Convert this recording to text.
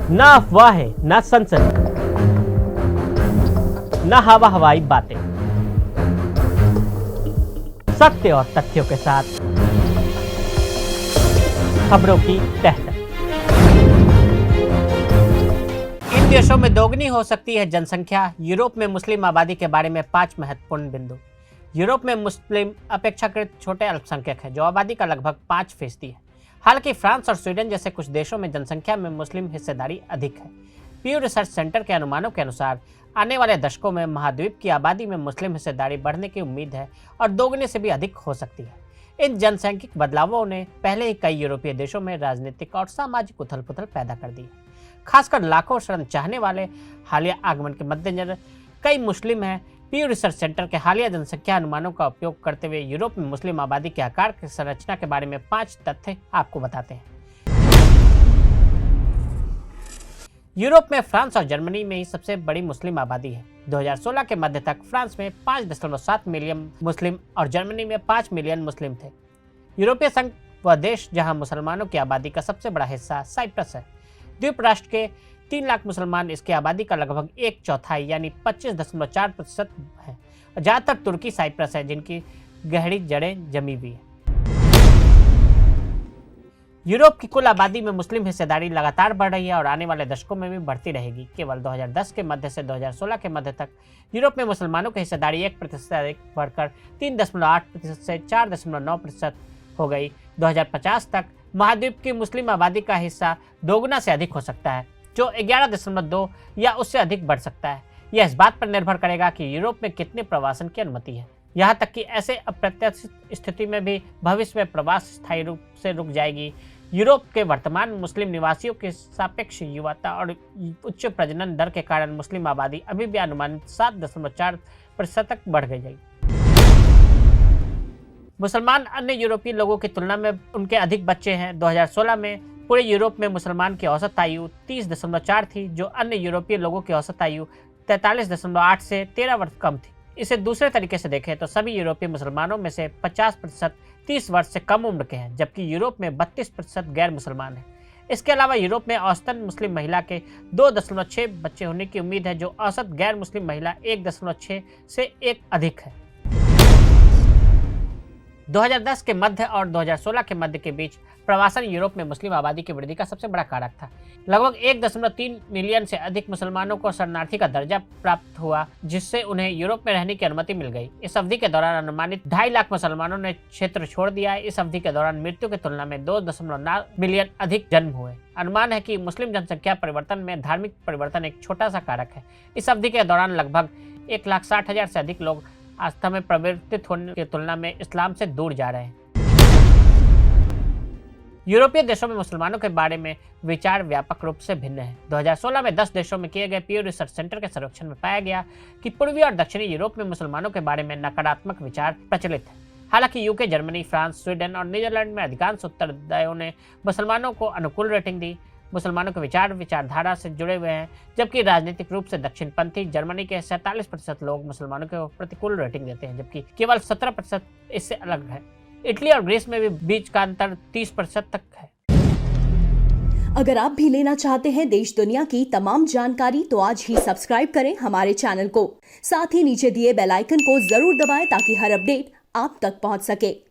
ना अफवाहें, ना सनसनी, ना हवा हवाई बातें, सत्य और तथ्यों के साथ खबरों की तह तक। इन देशों में दोगुनी हो सकती है जनसंख्या। यूरोप में मुस्लिम आबादी के बारे में 5 महत्वपूर्ण बिंदु। यूरोप में मुस्लिम अपेक्षाकृत छोटे अल्पसंख्यक है, जो आबादी का लगभग 5% है। हालांकि फ्रांस और स्वीडन जैसे कुछ देशों में जनसंख्या में मुस्लिम हिस्सेदारी अधिक है। प्यू रिसर्च सेंटर के अनुमानों के अनुसार आने वाले दशकों में महाद्वीप की आबादी में मुस्लिम हिस्सेदारी बढ़ने की उम्मीद है और दोगुने से भी अधिक हो सकती है। इन जनसांख्यिक बदलावों ने पहले ही कई यूरोपीय देशों में राजनीतिक और सामाजिक उथल पुथल पैदा कर दी है। खासकर लाखों शरण चाहने वाले हालिया आगमन के मद्देनजर कई मुस्लिम हैं। प्यू रिसर्च सेंटर के हालिया जनसंख्या अनुमानों का उपयोग करते हुए यूरोप में मुस्लिम आबादी के आकार की संरचना के बारे में 5 तथ्य आपको बताते हैं। यूरोप में फ्रांस और जर्मनी में ही सबसे बड़ी मुस्लिम आबादी है। 2016 के मध्य तक फ्रांस में 5.7 मिलियन मुस्लिम और जर्मनी में 5 मिलियन मुस्लिम थे। यूरोपीय संघ वह देश जहां मुसलमानों की आबादी का सबसे बड़ा हिस्सा साइप्रस है। द्वीप राष्ट्र के 3 लाख मुसलमान इसकी आबादी का लगभग 1/4 यानी 25.4% है। ज्यादातर तुर्की साइप्रस है, जिनकी गहरी जड़ें जमी हुई है। यूरोप की कुल आबादी में मुस्लिम हिस्सेदारी लगातार बढ़ रही है और आने वाले दशकों में भी बढ़ती रहेगी। केवल 2010 के मध्य से 2016 के मध्य तक यूरोप में मुसलमानों की हिस्सेदारी 1% से अधिक बढ़कर 3.8% से 4.9% हो गई। 2050 तक महाद्वीप की मुस्लिम आबादी का हिस्सा दोगुना से अधिक हो सकता है, जो 11.2 या उससे अधिक बढ़ सकता है। यह इस बात पर निर्भर करेगा कि यूरोप में कितने प्रवासन की अनुमति है। यहाँ तक कि ऐसे अप्रत्याशित स्थिति में भी भविष्य में प्रवास स्थायी रूप से रुक जाएगी। यूरोप के वर्तमान मुस्लिम निवासियों की सापेक्ष युवाता और उच्च प्रजनन दर के कारण मुस्लिम आबादी अभी भी अनुमानित 7.4% तक बढ़ गई है। मुसलमान अन्य यूरोपीय लोगों की तुलना में उनके अधिक बच्चे हैं। 2016 में पूरे यूरोप में मुसलमान की औसत आयु 30.4 थी, जो अन्य यूरोपीय लोगों की औसत आयु 43.8 से 13 वर्ष कम थी। इसे दूसरे तरीके से देखें तो सभी यूरोपीय मुसलमानों में से 50% 30 वर्ष से कम उम्र के हैं, जबकि यूरोप में 32% गैर मुसलमान हैं। इसके अलावा यूरोप में औसतन मुस्लिम महिला के 2.6 बच्चे होने की उम्मीद है, जो औसत गैर मुस्लिम महिला 1.6 से 1 अधिक है। 2010 के मध्य और 2016 के मध्य के बीच प्रवासन यूरोप में मुस्लिम आबादी की वृद्धि का सबसे बड़ा कारक था। लगभग 1.3 मिलियन से अधिक मुसलमानों को शरणार्थी का दर्जा प्राप्त हुआ, जिससे उन्हें यूरोप में रहने की अनुमति मिल गई। इस अवधि के दौरान अनुमानित 2.5 लाख मुसलमानों ने क्षेत्र छोड़ दिया। इस अवधि के दौरान मृत्यु की तुलना में 2.9 मिलियन अधिक जन्म हुए। अनुमान है कि मुस्लिम जनसंख्या परिवर्तन में धार्मिक परिवर्तन एक छोटा सा कारक है। इस अवधि के दौरान लगभग 1,60,000 से अधिक लोग आस्था में परिवर्तित होने की तुलना में इस्लाम से दूर जा रहे हैं। यूरोपीय देशों में मुसलमानों के बारे में विचार व्यापक रूप से भिन्न है। 2016 में 10 देशों में किए गए प्यू रिसर्च सेंटर के सर्वेक्षण में पाया गया कि पूर्वी और दक्षिणी यूरोप में मुसलमानों के बारे में नकारात्मक विचार प्रचलित है। हालांकि यूके, जर्मनी, फ्रांस, स्वीडन और नीदरलैंड में अधिकांश उत्तरदाताओं ने मुसलमानों को अनुकूल रेटिंग दी। मुसलमानों के विचारधारा से जुड़े हुए हैं, जबकि राजनीतिक रूप से दक्षिणपंथी जर्मनी के 47% लोग मुसलमानों को प्रतिकूल रेटिंग देते हैं, जबकि केवल 17% इससे अलग है। इटली और ग्रीस में भी बीच का अंतर 30% तक है। अगर आप भी लेना चाहते हैं देश दुनिया की तमाम जानकारी, तो आज ही सब्सक्राइब करें हमारे चैनल को। साथ ही नीचे दिए बेल आइकन को जरूर दबाएं ताकि हर अपडेट आप तक पहुंच सके।